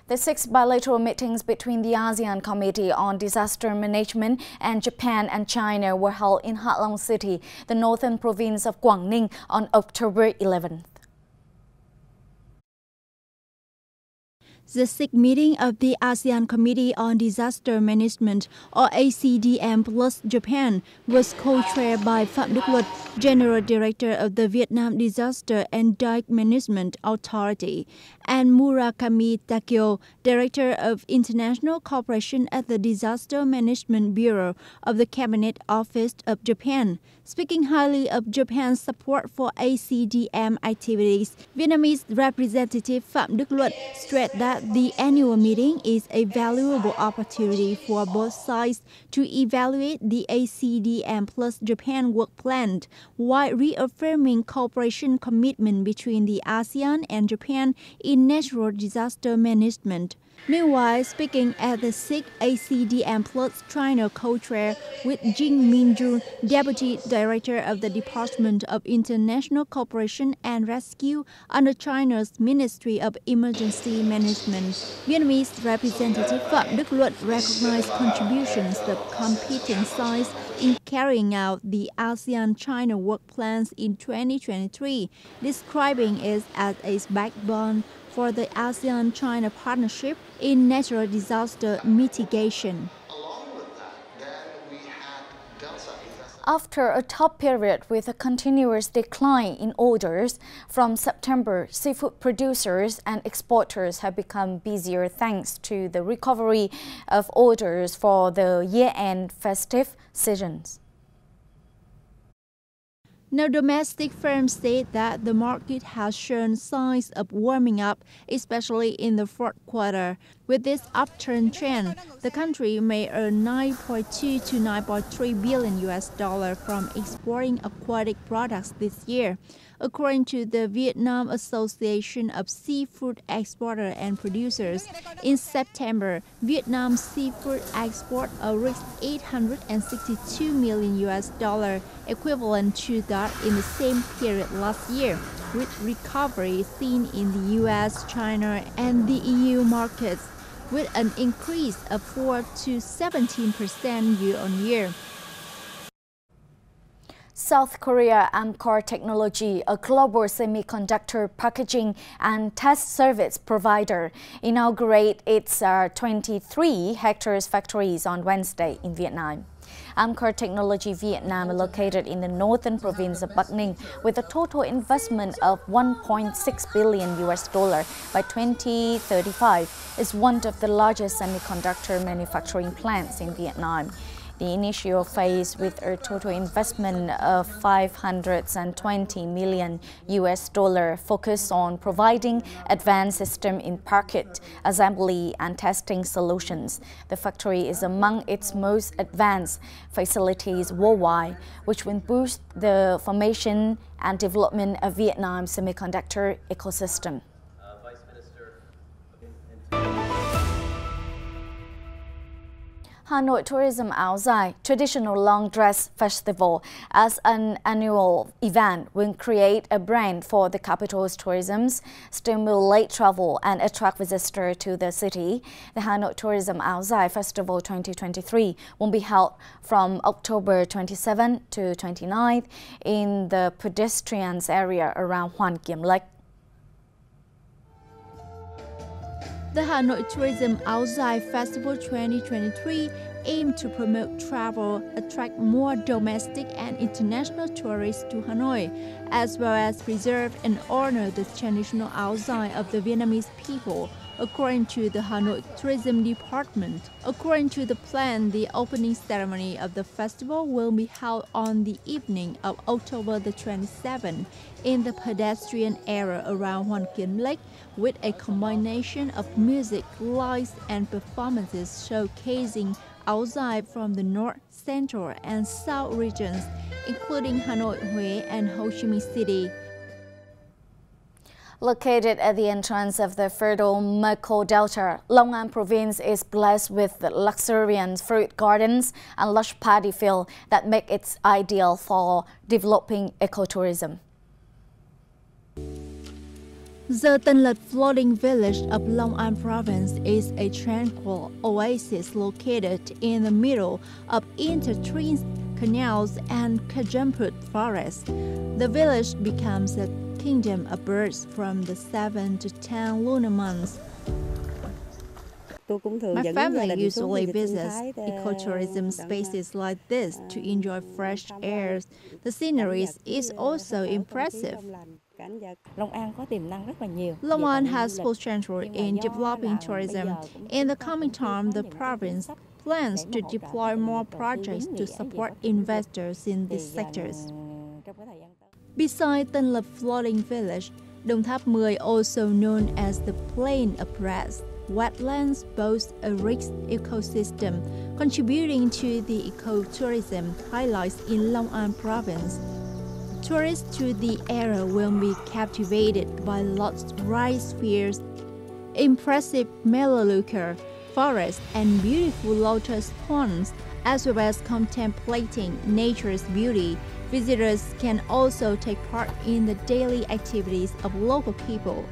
The 6 bilateral meetings between the ASEAN Committee on Disaster Management and Japan and China were held in Ha Long City, the northern province of Quảng Ninh, on October 11th. The 6th meeting of the ASEAN Committee on Disaster Management, or ACDM plus Japan, was co-chaired by Phạm Đức Luật, General Director of the Vietnam Disaster and Dike Management Authority, and Murakami Takeo, Director of International Cooperation at the Disaster Management Bureau of the Cabinet Office of Japan. Speaking highly of Japan's support for ACDM activities, Vietnamese Representative Phạm Đức Luật stressed that the annual meeting is a valuable opportunity for both sides to evaluate the ACDM plus Japan work plan, while reaffirming cooperation commitment between the ASEAN and Japan in natural disaster management. Meanwhile, speaking at the 6th ACDM plus China co-chair with Jin Minjun, Deputy Director of the Department of International Cooperation and Rescue under China's Ministry of Emergency Management, Vietnamese Representative Phạm Đức Luật recognized contributions of competing sides in carrying out the ASEAN-China work plans in 2023, describing it as a backbone for the ASEAN-China partnership in natural disaster mitigation. After a tough period with a continuous decline in orders from September, seafood producers and exporters have become busier thanks to the recovery of orders for the year-end festive seasons. Now, domestic firms say that the market has shown signs of warming up, especially in the fourth quarter. With this upturn trend, the country may earn 9.2 to 9.3 billion US dollars from exporting aquatic products this year. According to the Vietnam Association of Seafood Exporters and Producers, in September, Vietnam's seafood export reached 862 million US dollars, equivalent to that in the same period last year, with recovery seen in the US, China, and the EU markets, with an increase of 4 to 17% year-on-year. South Korea Amar Technology, a global semiconductor packaging and test service provider, inaugurated its 23 hectares factories on Wednesday in Vietnam. Amar Technology Vietnam, located in the northern province of Bắc Ninh, with a total investment of 1.6 billion US dollar by 2035, is one of the largest semiconductor manufacturing plants in Vietnam. The initial phase, with a total investment of 520 million US dollar, focused on providing advanced system in packet, assembly and testing solutions. The factory is among its most advanced facilities worldwide, which will boost the formation and development of Vietnam's semiconductor ecosystem. Hanoi Tourism Áo Dài, traditional long dress festival, as an annual event, will create a brand for the capital's tourism, stimulate travel and attract visitors to the city. The Hanoi Tourism Áo Dài Festival 2023 will be held from October 27 to 29 in the pedestrians area around Hoàn Kiếm Lake. The Hanoi Tourism Áo Dài Festival 2023 aimed to promote travel, attract more domestic and international tourists to Hanoi, as well as preserve and honor the traditional áo dài of the Vietnamese people, according to the Hanoi Tourism Department. According to the plan, the opening ceremony of the festival will be held on the evening of October the 27th in the pedestrian area around Hoàn Kiếm Lake, with a combination of music, lights, and performances showcasing áo dài from the North, Central, and South regions, including Hanoi, Huế, and Ho Chi Minh City. Located at the entrance of the fertile Mekong Delta, Long An province is blessed with luxuriant fruit gardens and lush paddy fields that make it ideal for developing ecotourism. The Tân Lập floating village of Long An province is a tranquil oasis located in the middle of intertwined canals and Kajamput forest. The village becomes a kingdom of birds from the 7 to 10 lunar months. My family usually visits ecotourism spaces like this to enjoy fresh air. The scenery is also impressive. Long An has potential in developing tourism. In the coming time, the province plans to deploy more projects to support investors in these sectors. Besides Tân Lập floating village, Đồng Tháp 10, also known as the Plain of Brass wetlands, boasts a rich ecosystem, contributing to the ecotourism highlights in Long An province. Tourists to the area will be captivated by lost rice fields, impressive melaleuca forests, and beautiful lotus ponds, as well as contemplating nature's beauty. Visitors can also take part in the daily activities of local people.